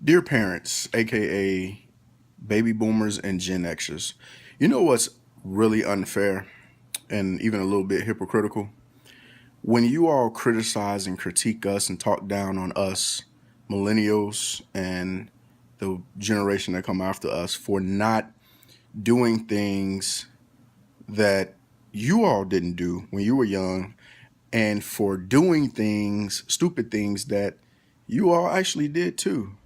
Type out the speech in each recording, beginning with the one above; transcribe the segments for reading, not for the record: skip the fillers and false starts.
Dear parents, aka baby boomers and Gen Xers, you know what's really unfair and even a little bit hypocritical? When you all criticize and critique us and talk down on us, millennials, and the generation that come after us for not doing things that you all didn't do when you were young and for doing things, stupid things that you all actually did too.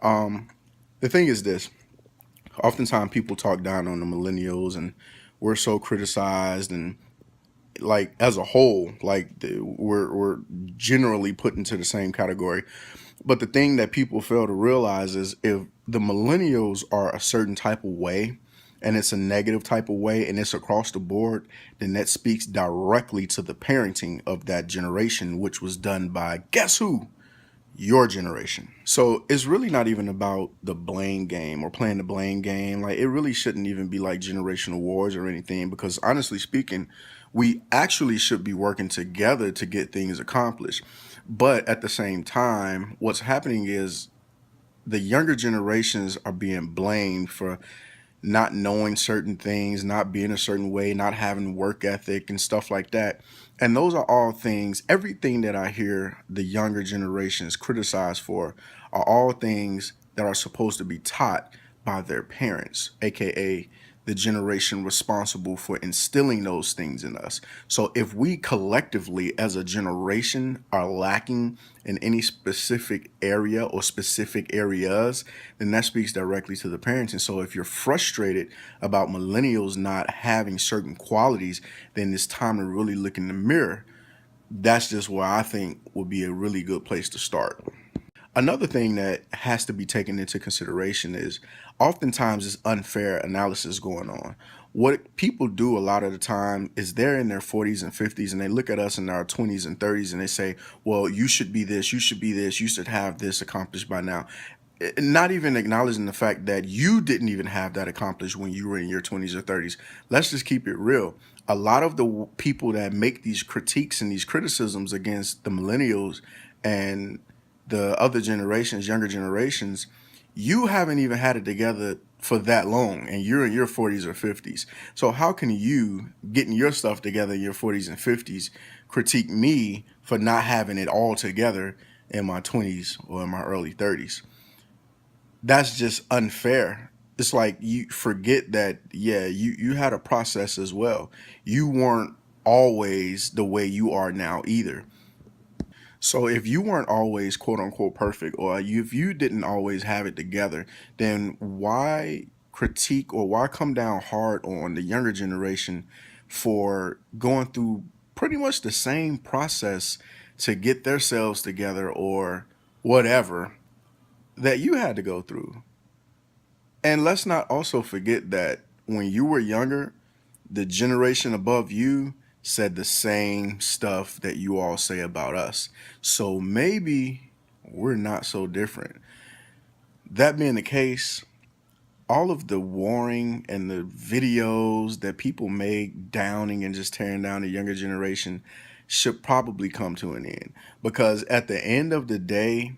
The thing is this: oftentimes people talk down on the millennials and we're so criticized and like as a whole we're generally put into the same category. But the thing that people fail to realize is if the millennials are a certain type of way and it's a negative type of way and it's across the board, then that speaks directly to the parenting of that generation, which was done by guess who? Your generation. So it's really not even about the blame game or playing the blame game. Like, it really shouldn't even be like generational wars or anything, because honestly speaking, we actually should be working together to get things accomplished. But at the same time, what's happening is the younger generations are being blamed for not knowing certain things, not being a certain way, not having work ethic and stuff like that. And those are all things, everything that I hear the younger generations criticized for are all things that are supposed to be taught by their parents, aka the generation responsible for instilling those things in us. So if we collectively as a generation are lacking in any specific area or specific areas, then that speaks directly to the parents. And so if you're frustrated about millennials not having certain qualities, then it's time to really look in the mirror. That's just where I think would be a really good place to start. Another thing that has to be taken into consideration is oftentimes it's unfair analysis going on. What people do a lot of the time is they're in their 40s and 50s and they look at us in our 20s and 30s and they say, well, you should be this, you should be this, you should have this accomplished by now. Not even acknowledging the fact that you didn't even have that accomplished when you were in your 20s or 30s. Let's just keep it real. A lot of the people that make these critiques and these criticisms against the millennials and the other generations, younger generations, you haven't even had it together for that long and you're in your 40s or 50s. So how can you, getting your stuff together in your 40s and 50s, critique me for not having it all together in my 20s or in my early 30s? That's just unfair. It's like you forget that, yeah, you had a process as well. You weren't always the way you are now either. So if you weren't always quote unquote perfect, or if you didn't always have it together, then why critique or why come down hard on the younger generation for going through pretty much the same process to get themselves together or whatever that you had to go through? And let's not also forget that when you were younger, the generation above you said the same stuff that you all say about us. So maybe we're not so different. That being the case, all of the warring and the videos that people make downing and just tearing down the younger generation should probably come to an end. Because at the end of the day,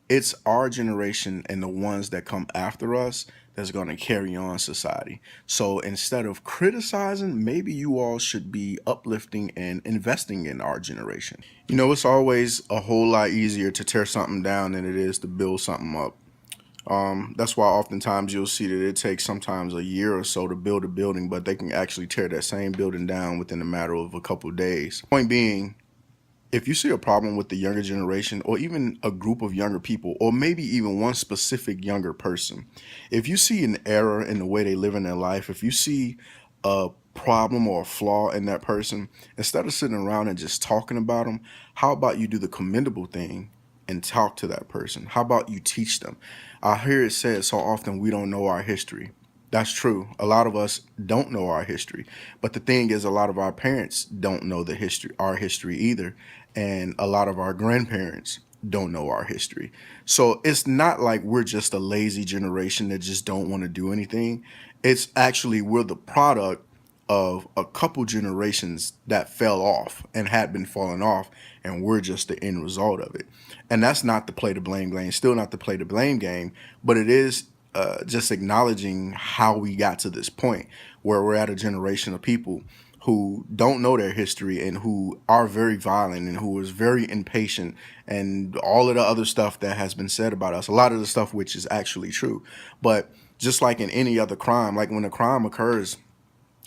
it's our generation and the ones that come after us that's going to carry on society. So instead of criticizing, maybe you all should be uplifting and investing in our generation. You know, it's always a whole lot easier to tear something down than it is to build something up. That's why oftentimes you'll see that it takes sometimes a year or so to build a building, but they can actually tear that same building down within a matter of a couple of days. Point being, if you see a problem with the younger generation or even a group of younger people or maybe even one specific younger person, if you see an error in the way they live in their life, if you see a problem or a flaw in that person, instead of sitting around and just talking about them, how about you do the commendable thing and talk to that person? How about you teach them? I hear it said so often, we don't know our history. That's true. A lot of us don't know our history. But the thing is, a lot of our parents don't know our history either. And a lot of our grandparents don't know our history. So it's not like we're just a lazy generation that just don't want to do anything. It's actually we're the product of a couple generations that fell off and had been falling off, and we're just the end result of it. And that's not to play the blame game, still not to play the blame game, but it is just acknowledging how we got to this point where we're at a generation of people who don't know their history and who are very violent and who is very impatient and all of the other stuff that has been said about us. A lot of the stuff which is actually true. But just like in any other crime, like when a crime occurs,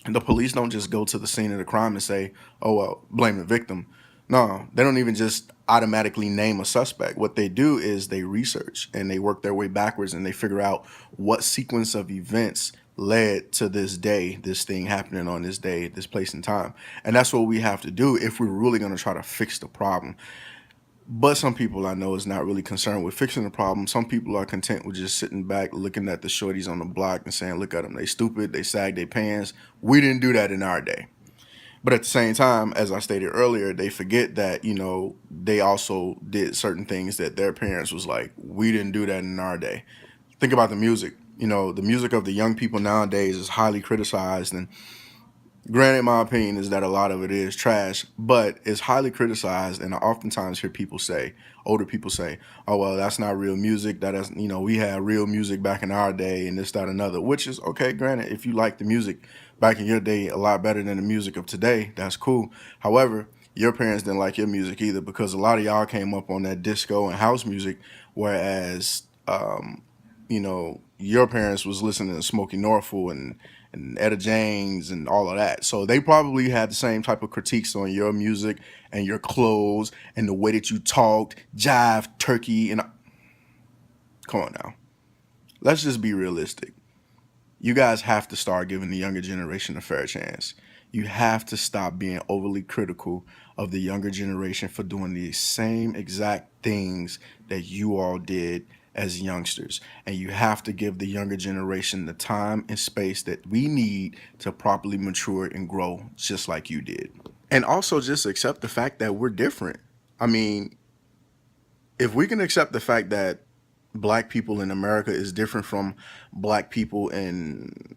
the police don't just go to the scene of the crime and say, oh, well, blame the victim. No, they don't even just automatically name a suspect. What they do is they research and they work their way backwards and they figure out what sequence of events led to this day, this thing happening on this day, this place and time. And that's what we have to do if we're really going to try to fix the problem. But some people I know is not really concerned with fixing the problem. Some people are content with just sitting back, looking at the shorties on the block and saying, look at them, they stupid, they sag their pants. We didn't do that in our day. But at the same time, as I stated earlier, they forget that, they also did certain things that their parents was like, we didn't do that in our day. Think about the music. The music of the young people nowadays is highly criticized, and granted, my opinion is that a lot of it is trash, but it's highly criticized. And I oftentimes hear people say, older people say, oh, well, that's not real music. That is, we had real music back in our day and this, that, another, which is okay. Granted, if you like the music back in your day a lot better than the music of today, that's cool. However, your parents didn't like your music either, because a lot of y'all came up on that disco and house music, whereas, your parents was listening to Smokey Norfolk and Etta James and all of that. So they probably had the same type of critiques on your music and your clothes and the way that you talked, jive, turkey, and come on now. Let's just be realistic. You guys have to start giving the younger generation a fair chance. You have to stop being overly critical of the younger generation for doing the same exact things that you all did as youngsters. And you have to give the younger generation the time and space that we need to properly mature and grow just like you did. And also just accept the fact that we're different. I mean, if we can accept the fact that black people in America is different from black people in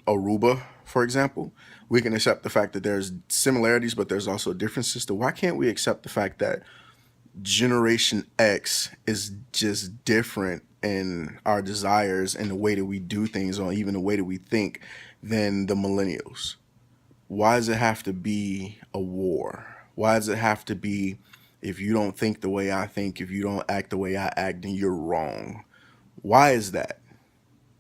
Aruba, for example, we can accept the fact that there's similarities, but there's also differences. So why can't we accept the fact that Generation X is just different in our desires and the way that we do things, or even the way that we think, than the millennials? Why does it have to be a war? Why does it have to be, if you don't think the way I think, if you don't act the way I act, then you're wrong? Why is that?